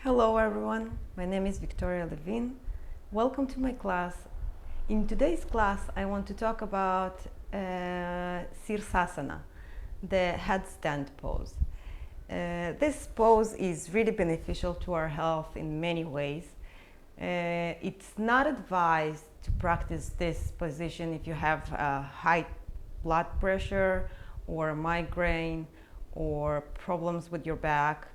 Hello everyone, my name is Victoria Levin. Welcome to my class. In today's class I want to talk about Sirsasana, the headstand pose. This pose is really beneficial to our health in many ways. It's not advised to practice this position if you have high blood pressure or migraine or problems with your back.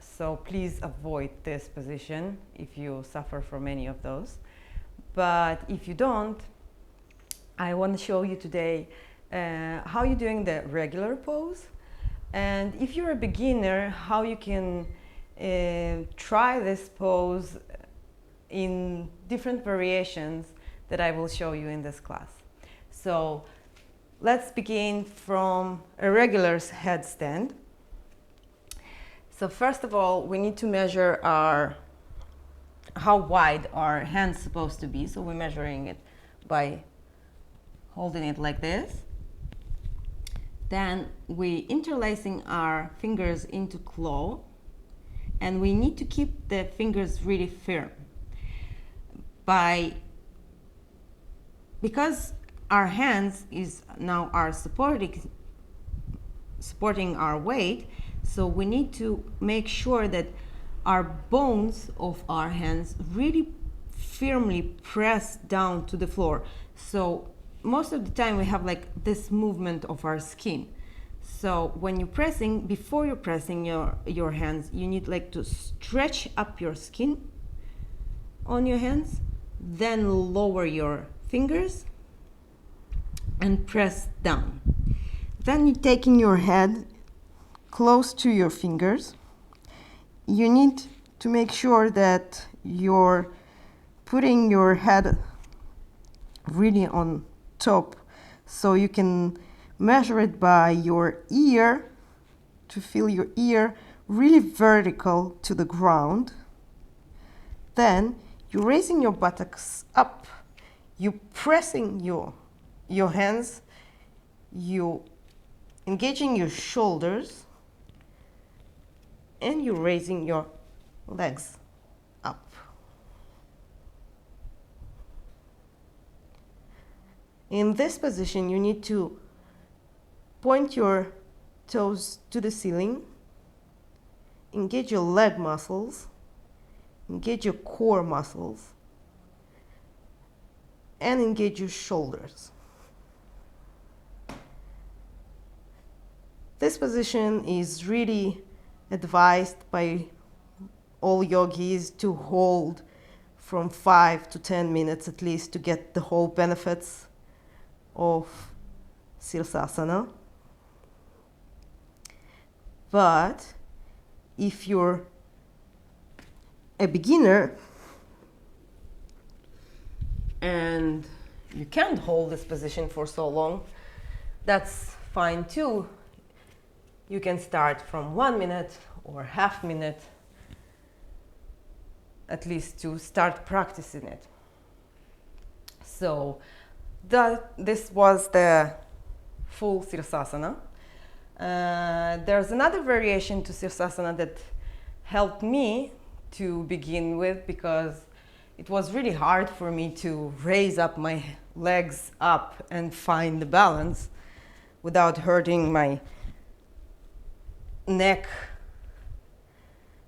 So please avoid this position if you suffer from any of those. But if you don't, I want to show you today how you're doing the regular pose. And if you're a beginner, how you can try this pose in different variations that I will show you in this class. So let's begin from a regular headstand. So first of all, we need to measure how wide our hand's supposed to be. So we're measuring it by holding it like this. Then we interlacing our fingers into claw, and we need to keep the fingers really firm. Because our hands is now are supporting our weight, so we need to make sure that our bones of our hands really firmly press down to the floor. So most of the time we have like this movement of our skin. So when you're pressing, before you're pressing your hands, you need like to stretch up your skin on your hands, then lower your fingers and press down. Then you're taking your head close to your fingers. You need to make sure that you're putting your head really on top, so you can measure it by your ear to feel your ear really vertical to the ground. Then you're raising your buttocks up, you're pressing your hands, you engaging your shoulders, and you're raising your legs up. In this position, you need to point your toes to the ceiling, engage your leg muscles, engage your core muscles, and engage your shoulders. This position is really advised by all yogis to hold from 5 to 10 minutes at least to get the whole benefits of Sirsasana. But if you're a beginner and you can't hold this position for so long, that's fine too. You can start from 1 minute or half minute, at least to start practicing it. So this was the full Sirsasana. There's another variation to Sirsasana that helped me to begin with, because it was really hard for me to raise up my legs up and find the balance without hurting my neck.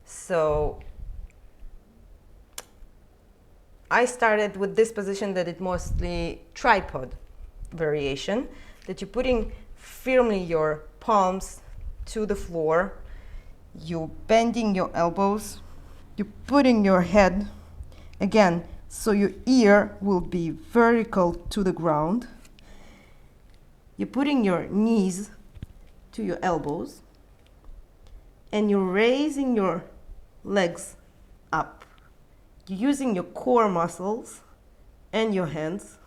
So I started with this position that it's mostly tripod variation, that you're putting firmly your palms to the floor, you're bending your elbows, you're putting your head again so your ear will be vertical to the ground, you're putting your knees to your elbows, and you're raising your legs up. You're using your core muscles and your hands.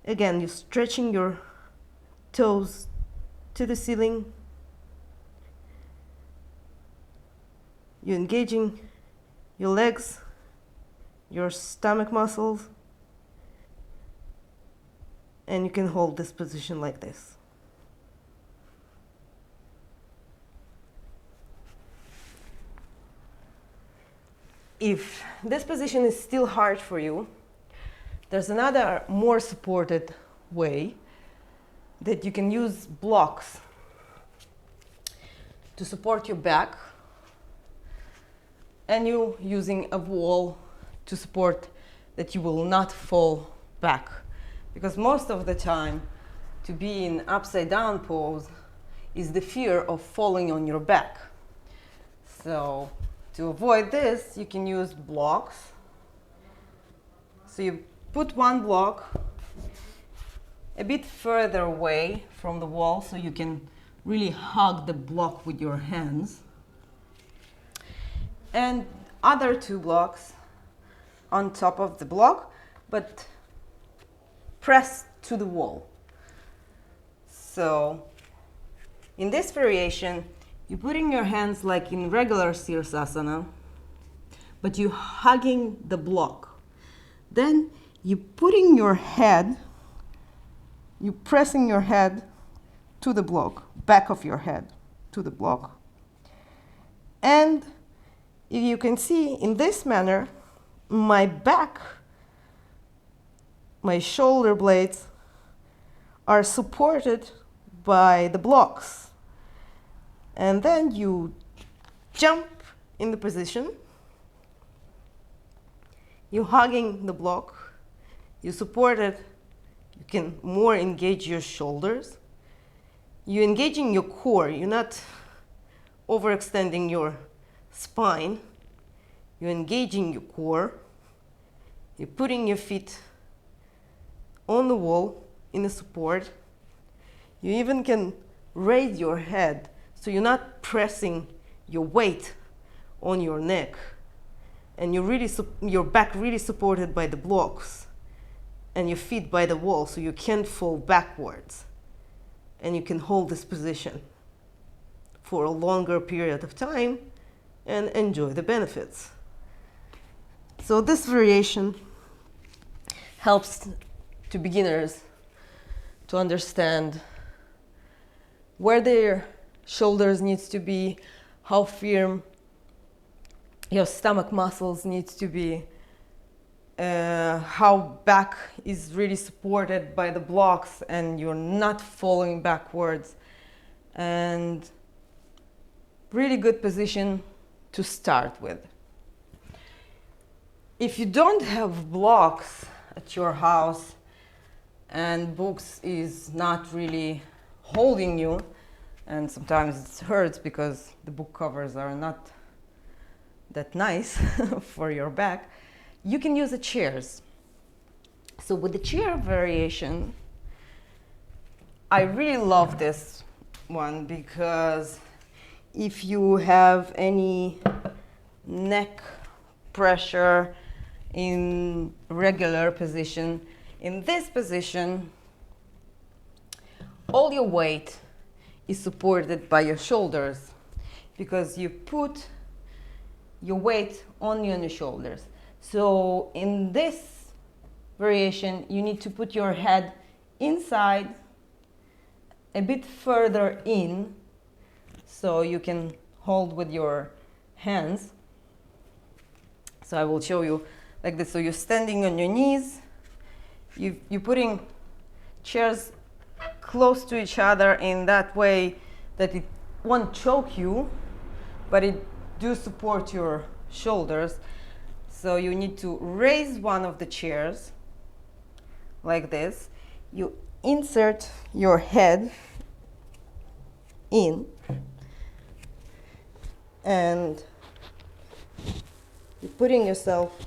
Again, you're stretching your toes to the ceiling. You're engaging your legs, your stomach muscles, and you can hold this position like this. If this position is still hard for you, there's another more supported way that you can use blocks to support your back, and you using a wall to support that you will not fall back. Because most of the time, to be in upside down pose is the fear of falling on your back. So to avoid this, you can use blocks. So you put one block a bit further away from the wall so you can really hug the block with your hands. And other two blocks on top of the block, but pressed to the wall. So in this variation, you're putting your hands like in regular Sirsasana, but you're hugging the block. Then you're putting your head, you're pressing your head to the block, back of your head to the block. And you can see in this manner, my back, my shoulder blades are supported by the blocks. And then you jump in the position. You're hugging the block. You support it. You can more engage your shoulders. You're engaging your core. You're not overextending your spine. You're engaging your core. You're putting your feet on the wall in the support. You even can raise your head so you're not pressing your weight on your neck, and your back really supported by the blocks and your feet by the wall, so you can't fall backwards, and you can hold this position for a longer period of time and enjoy the benefits. So this variation helps to beginners to understand where their shoulders needs to be, how firm your stomach muscles needs to be, how back is really supported by the blocks and you're not falling backwards, and really good position to start with. If you don't have blocks at your house and books is not really holding you, and sometimes it hurts because the book covers are not that nice for your back, you can use the chairs. So with the chair variation, I really love this one because if you have any neck pressure in regular position, in this position, all your weight is supported by your shoulders because you put your weight only on your shoulders. So in this variation, you need to put your head inside, a bit further in, so you can hold with your hands. So I will show you like this. So you're standing on your knees, you're putting chairs close to each other in that way that it won't choke you, but it do support your shoulders. So you need to raise one of the chairs like this. You insert your head in and you're putting yourself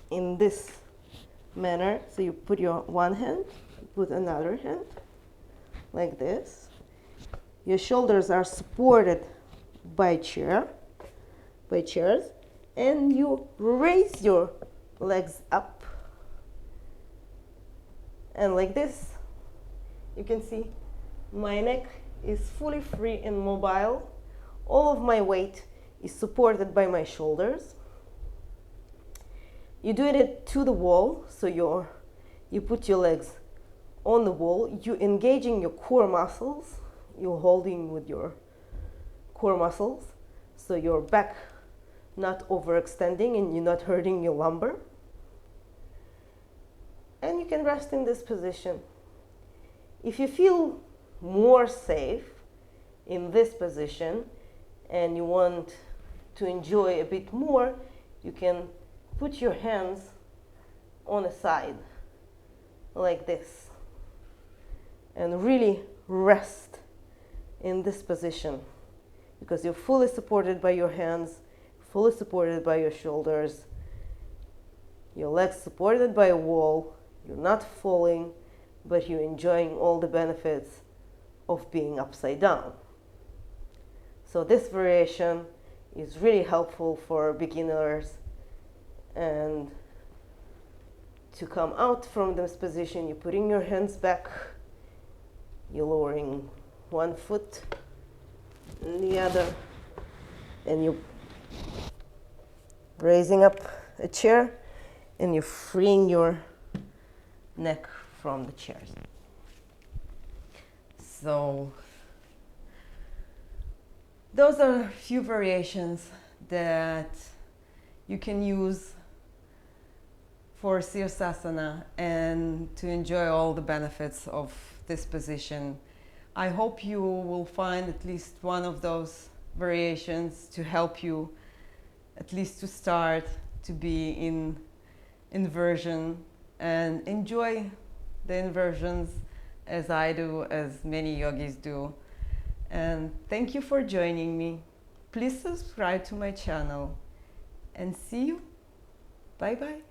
in this manner. So you put your one hand, put another hand like this. Your shoulders are supported by chairs, and you raise your legs up, and like this you can see my neck is fully free and mobile. All of my weight is supported by my shoulders. You do it to the wall, so you put your legs on the wall, you engaging your core muscles, you're holding with your core muscles, so your back not overextending and you're not hurting your lumbar. And you can rest in this position. If you feel more safe in this position and you want to enjoy a bit more, you can put your hands on a side like this and really rest in this position, because you're fully supported by your hands, fully supported by your shoulders, your legs supported by a wall. You're not falling, but you're enjoying all the benefits of being upside down. So this variation is really helpful for beginners. And to come out from this position, you're putting your hands back, you're lowering one foot and the other, and you're raising up a chair and you're freeing your neck from the chairs. So those are a few variations that you can use for Sirsasana and to enjoy all the benefits of this position. I hope you will find at least one of those variations to help you, at least to start, to be in inversion and enjoy the inversions as I do, as many yogis do. And thank you for joining me. Please subscribe to my channel and see you. Bye bye.